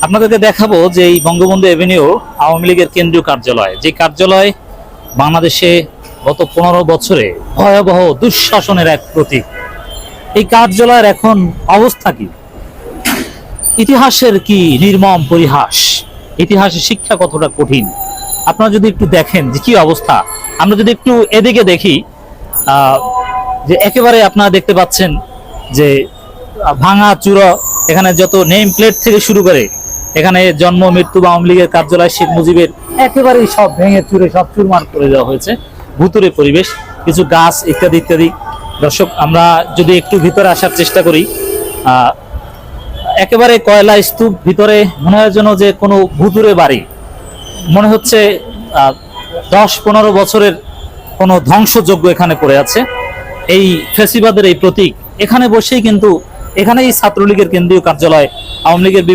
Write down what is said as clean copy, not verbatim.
আপনাদেরকে দেখাবো যে এই বঙ্গবন্ধু এভিনিউ আওয়ামী লীগের কেন্দ্রীয় কার্যালয়, যে কার্যালয় বাংলাদেশে গত 15 বছরে ভয়াবহ দুঃশাসনের এক প্রতীক। এই কার্যালয়ের এখন অবস্থা কি? ইতিহাসের কি নির্মম পরিহাস, ইতিহাসের শিক্ষা কতটা কঠিন আপনারা যদি একটু দেখেন যে কি অবস্থা। আমরা যদি একটু এদিকে দেখি, যে একেবারে আপনারা দেখতে পাচ্ছেন যে ভাঙা চূড়া, এখানে যত নেম প্লেট থেকে শুরু করে এখানে জন্ম মৃত্যু বা আওয়ামী লীগের কার্যালয় শেখ মুজিবের একেবারেই সব ভেঙে চুরে সব চুরমার করে দেওয়া হয়েছে। ভুতুরে পরিবেশ, কিছু গাছ ইত্যাদি ইত্যাদি। দর্শক, আমরা যদি একটু ভিতরে আসার চেষ্টা করি, একেবারে কয়লা স্তূপ, ভিতরে মনে হয় যেন যে কোনো ভুতুরে বাড়ি, মনে হচ্ছে 10-15 বছরের কোনো ধ্বংসযজ্ঞ এখানে পড়ে আছে। এই ফ্যাসিবাদের এই প্রতীক এখানে বসেই কিন্তু, এখানেই ছাত্রলীগের কেন্দ্রীয় কার্যালয়, আওয়ামী লীগের